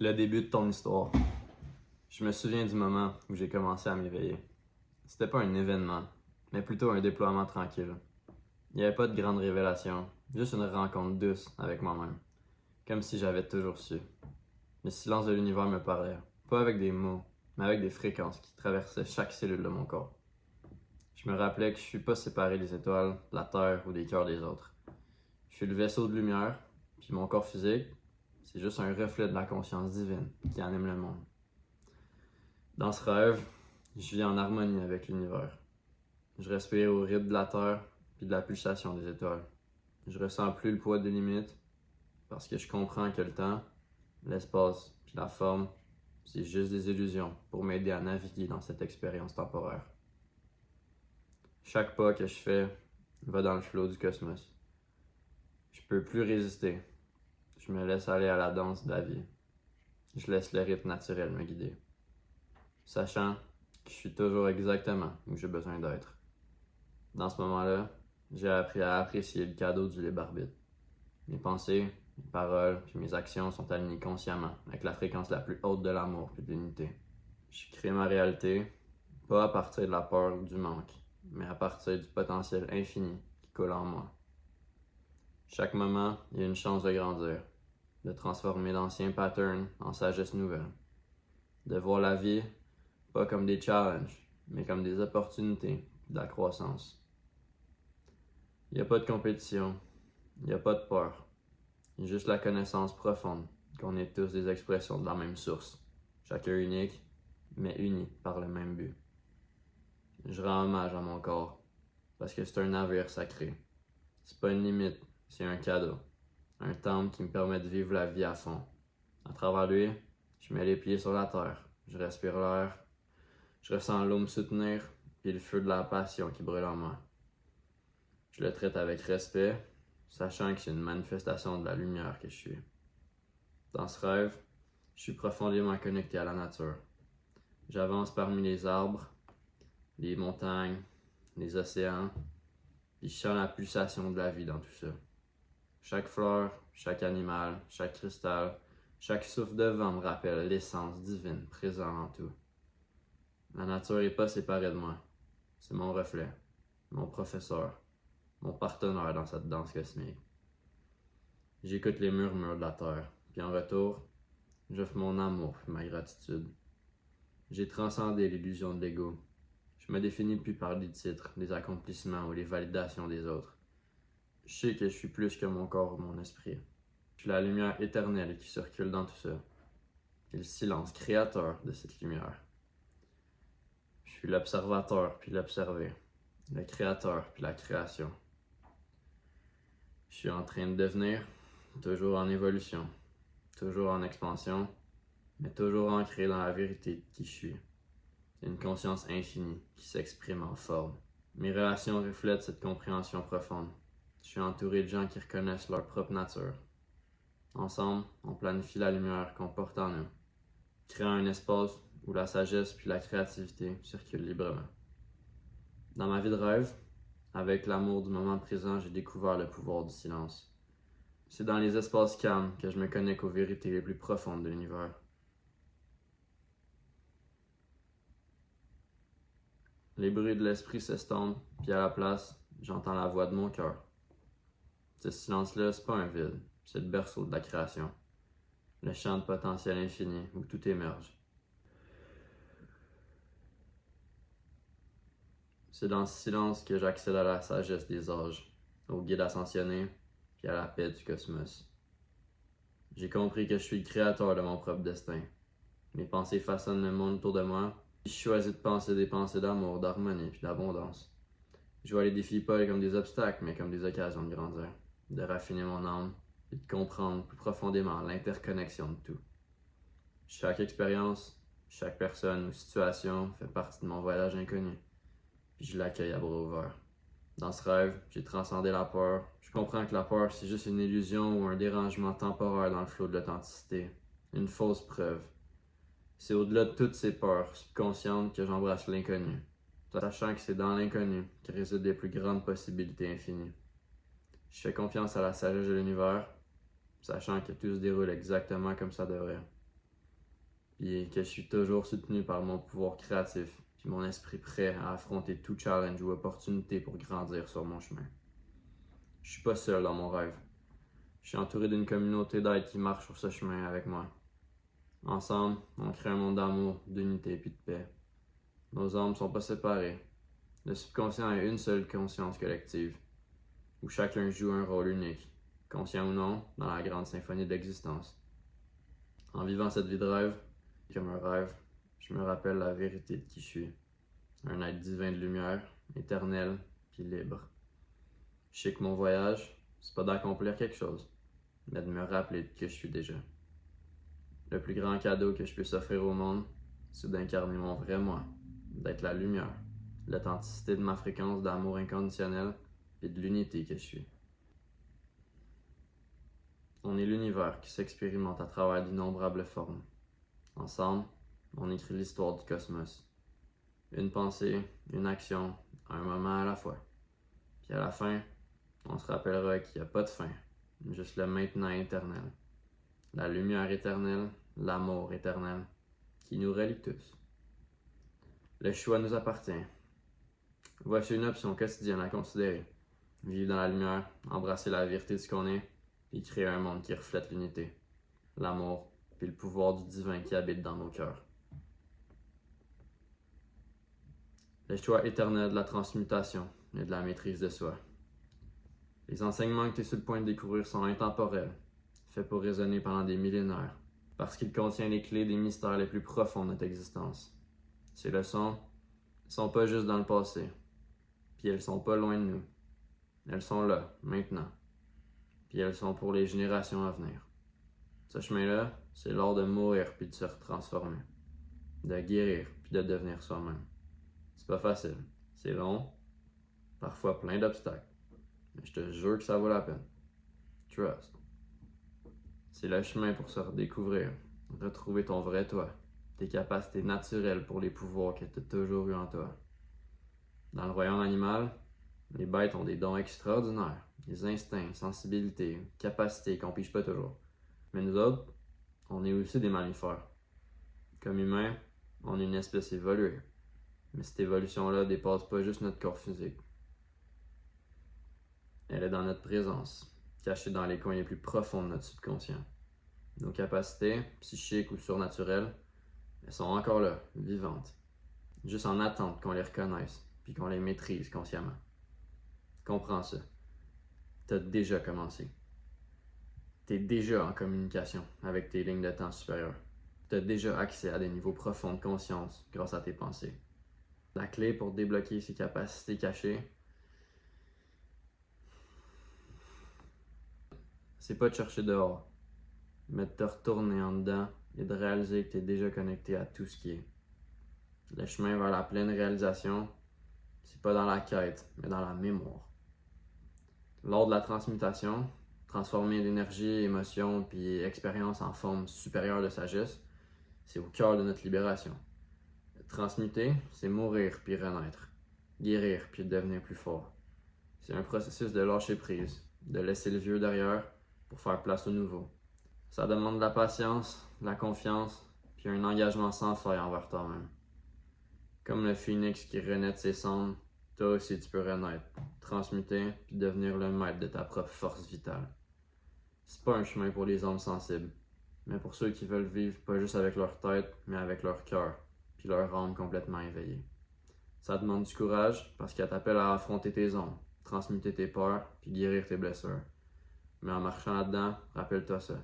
Le début de ton histoire. Je me souviens du moment où j'ai commencé à m'éveiller. C'était pas un événement, mais plutôt un déploiement tranquille. Il n'y avait pas de grande révélation, juste une rencontre douce avec moi-même. Comme si j'avais toujours su. Le silence de l'univers me parlait, pas avec des mots, mais avec des fréquences qui traversaient chaque cellule de mon corps. Je me rappelais que je suis pas séparé des étoiles, de la Terre ou des cœurs des autres. Je suis le vaisseau de lumière, puis mon corps physique, c'est juste un reflet de la conscience divine qui anime le monde. Dans ce rêve, je vis en harmonie avec l'univers. Je respire au rythme de la Terre puis de la pulsation des étoiles. Je ressens plus le poids des limites parce que je comprends que le temps, l'espace puis la forme, c'est juste des illusions pour m'aider à naviguer dans cette expérience temporaire. Chaque pas que je fais va dans le flot du cosmos. Je peux plus résister. Je me laisse aller à la danse de la vie. Je laisse le rythme naturel me guider. Sachant que je suis toujours exactement où j'ai besoin d'être. Dans ce moment-là, j'ai appris à apprécier le cadeau du libre arbitre. Mes pensées, mes paroles puis mes actions sont alignées consciemment avec la fréquence la plus haute de l'amour et de l'unité. Je crée ma réalité, pas à partir de la peur ou du manque, mais à partir du potentiel infini qui coule en moi. Chaque moment, il y a une chance de grandir, de transformer d'anciens patterns en sagesse nouvelle, de voir la vie pas comme des challenges, mais comme des opportunités et de la croissance. Il n'y a pas de compétition, il n'y a pas de peur, il y a juste la connaissance profonde qu'on est tous des expressions de la même source, chacun unique, mais unis par le même but. Je rends hommage à mon corps, parce que c'est un navire sacré. C'est pas une limite, c'est un cadeau, un temple qui me permet de vivre la vie à fond. À travers lui, je mets les pieds sur la terre, je respire l'air, je ressens l'eau me soutenir, puis le feu de la passion qui brûle en moi. Je le traite avec respect, sachant que c'est une manifestation de la lumière que je suis. Dans ce rêve, je suis profondément connecté à la nature. J'avance parmi les arbres, les montagnes, les océans, puis je sens la pulsation de la vie dans tout ça. Chaque fleur, chaque animal, chaque cristal, chaque souffle de vent me rappelle l'essence divine présente en tout. La nature n'est pas séparée de moi. C'est mon reflet, mon professeur, mon partenaire dans cette danse cosmique. J'écoute les murmures de la terre, puis en retour, j'offre mon amour et ma gratitude. J'ai transcendé l'illusion de l'ego. Je me définis plus par les titres, les accomplissements ou les validations des autres. Je sais que je suis plus que mon corps ou mon esprit. Je suis la lumière éternelle qui circule dans tout ça. Et le silence créateur de cette lumière. Je suis l'observateur puis l'observé, le créateur puis la création. Je suis en train de devenir, toujours en évolution, toujours en expansion, mais toujours ancré dans la vérité de qui je suis. Une conscience infinie qui s'exprime en forme. Mes relations reflètent cette compréhension profonde. Je suis entouré de gens qui reconnaissent leur propre nature. Ensemble, on planifie la lumière qu'on porte en nous, créant un espace où la sagesse puis la créativité circulent librement. Dans ma vie de rêve, avec l'amour du moment présent, j'ai découvert le pouvoir du silence. C'est dans les espaces calmes que je me connecte aux vérités les plus profondes de l'univers. Les bruits de l'esprit s'estompent, puis à la place, j'entends la voix de mon cœur. Ce silence-là, c'est pas un vide, c'est le berceau de la création. Le champ de potentiel infini où tout émerge. C'est dans ce silence que j'accède à la sagesse des âges, au guide ascensionné, puis à la paix du cosmos. J'ai compris que je suis le créateur de mon propre destin. Mes pensées façonnent le monde autour de moi, puis je choisis de penser des pensées d'amour, d'harmonie puis d'abondance. Je vois les défis pas comme des obstacles, mais comme des occasions de grandir, de raffiner mon âme, et de comprendre plus profondément l'interconnexion de tout. Chaque expérience, chaque personne ou situation fait partie de mon voyage inconnu, puis je l'accueille à bras ouverts. Dans ce rêve, j'ai transcendé la peur. Je comprends que la peur, c'est juste une illusion ou un dérangement temporaire dans le flot de l'authenticité, une fausse preuve. C'est au-delà de toutes ces peurs subconscientes que j'embrasse l'inconnu, sachant que c'est dans l'inconnu que résident les plus grandes possibilités infinies. Je fais confiance à la sagesse de l'univers, sachant que tout se déroule exactement comme ça devrait. puis que je suis toujours soutenu par mon pouvoir créatif, puis mon esprit prêt à affronter tout challenge ou opportunité pour grandir sur mon chemin. Je suis pas seul dans mon rêve. Je suis entouré d'une communauté d'aide qui marche sur ce chemin avec moi. Ensemble, on crée un monde d'amour, d'unité et de paix. Nos âmes sont pas séparées. Le subconscient est une seule conscience collective, où chacun joue un rôle unique, conscient ou non, dans la grande symphonie de l'existence. En vivant cette vie de rêve, comme un rêve, je me rappelle la vérité de qui je suis. Un être divin de lumière, éternel, puis libre. Je sais que mon voyage, c'est pas d'accomplir quelque chose, mais de me rappeler de qui je suis déjà. Le plus grand cadeau que je puisse offrir au monde, c'est d'incarner mon vrai moi, d'être la lumière, l'authenticité de ma fréquence d'amour inconditionnel et de l'unité que je suis. On est l'univers qui s'expérimente à travers d'innombrables formes. Ensemble, on écrit l'histoire du cosmos. Une pensée, une action, un moment à la fois. Puis à la fin, on se rappellera qu'il n'y a pas de fin, juste le maintenant éternel. La lumière éternelle, l'amour éternel, qui nous relie tous. Le choix nous appartient. Voici une option quotidienne à considérer. Vivre dans la lumière, embrasser la vérité de ce qu'on est, et créer un monde qui reflète l'unité, l'amour, puis le pouvoir du divin qui habite dans nos cœurs. Le choix éternel de la transmutation et de la maîtrise de soi. Les enseignements que tu es sur le point de découvrir sont intemporels, faits pour résonner pendant des millénaires, parce qu'ils contiennent les clés des mystères les plus profonds de notre existence. Ces leçons ne sont pas juste dans le passé, puis elles sont pas loin de nous. Elles sont là, maintenant, puis elles sont pour les générations à venir. Ce chemin-là, c'est l'art de mourir puis de se transformer, de guérir puis de devenir soi-même. C'est pas facile, c'est long, parfois plein d'obstacles, mais je te jure que ça vaut la peine. Trust. C'est le chemin pour se redécouvrir, retrouver ton vrai toi, tes capacités naturelles pour les pouvoirs que tu as toujours eu en toi. Dans le royaume animal, les bêtes ont des dons extraordinaires, des instincts, sensibilités, capacités qu'on pige pas toujours. Mais nous autres, on est aussi des mammifères. Comme humains, on est une espèce évoluée. Mais cette évolution-là dépasse pas juste notre corps physique. Elle est dans notre présence, cachée dans les coins les plus profonds de notre subconscient. Nos capacités, psychiques ou surnaturelles, elles sont encore là, vivantes. Juste en attente qu'on les reconnaisse, puis qu'on les maîtrise consciemment. Comprends ça. T'as déjà commencé. T'es déjà en communication avec tes lignes de temps supérieures. T'as déjà accès à des niveaux profonds de conscience grâce à tes pensées. La clé pour débloquer ces capacités cachées, c'est pas de chercher dehors, mais de te retourner en dedans et de réaliser que t'es déjà connecté à tout ce qui est. Le chemin vers la pleine réalisation, c'est pas dans la quête, mais dans la mémoire. Lors de la transmutation, transformer l'énergie, émotion puis expérience en forme supérieure de sagesse, c'est au cœur de notre libération. Transmuter, c'est mourir puis renaître, guérir puis devenir plus fort. C'est un processus de lâcher prise, de laisser le vieux derrière pour faire place au nouveau. Ça demande de la patience, de la confiance puis un engagement sans faille envers toi-même. Comme le phénix qui renaît de ses cendres, toi aussi tu peux renaître, transmuter puis devenir le maître de ta propre force vitale. C'est pas un chemin pour les âmes sensibles, mais pour ceux qui veulent vivre pas juste avec leur tête, mais avec leur cœur, puis leur âme complètement éveillée. Ça demande du courage parce qu'elle t'appelle à affronter tes ombres, transmuter tes peurs, puis guérir tes blessures. Mais en marchant là-dedans, rappelle-toi ça.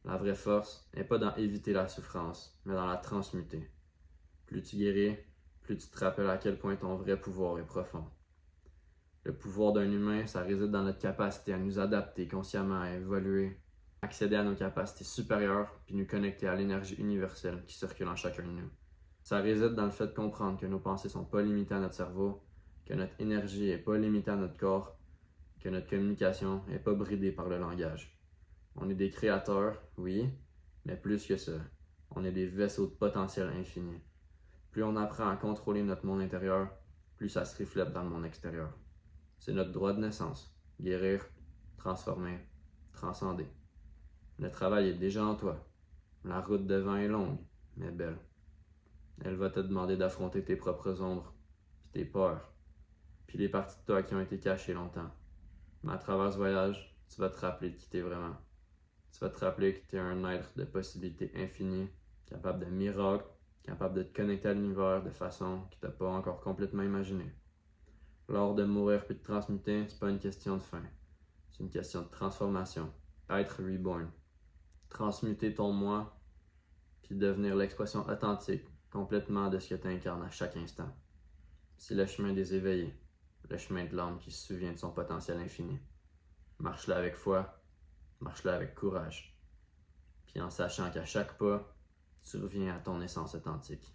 La vraie force n'est pas dans éviter la souffrance, mais dans la transmuter. Plus tu guéris, plus tu te rappelles à quel point ton vrai pouvoir est profond. Le pouvoir d'un humain, ça réside dans notre capacité à nous adapter consciemment, à évoluer, accéder à nos capacités supérieures, puis nous connecter à l'énergie universelle qui circule en chacun de nous. Ça réside dans le fait de comprendre que nos pensées sont pas limitées à notre cerveau, que notre énergie est pas limitée à notre corps, que notre communication est pas bridée par le langage. On est des créateurs, oui, mais plus que ça, on est des vaisseaux de potentiel infini. Plus on apprend à contrôler notre monde intérieur, plus ça se reflète dans le monde extérieur. C'est notre droit de naissance. Guérir, transformer, transcender. Le travail est déjà en toi. La route devant est longue, mais belle. Elle va te demander d'affronter tes propres ombres, puis tes peurs, puis les parties de toi qui ont été cachées longtemps. Mais à travers ce voyage, tu vas te rappeler de qui t'es vraiment. Tu vas te rappeler que t'es un être de possibilités infinies, capable de miracles, capable de te connecter à l'univers de façon que t'as pas encore complètement imaginée. L'art de mourir puis de transmuter, c'est pas une question de fin. C'est une question de transformation. Être reborn. Transmuter ton moi, puis devenir l'expression authentique, complètement de ce que tu incarnes à chaque instant. C'est le chemin des éveillés, le chemin de l'âme qui se souvient de son potentiel infini. Marche-le avec foi, marche-le avec courage. Puis en sachant qu'à chaque pas, tu reviens à ton essence authentique.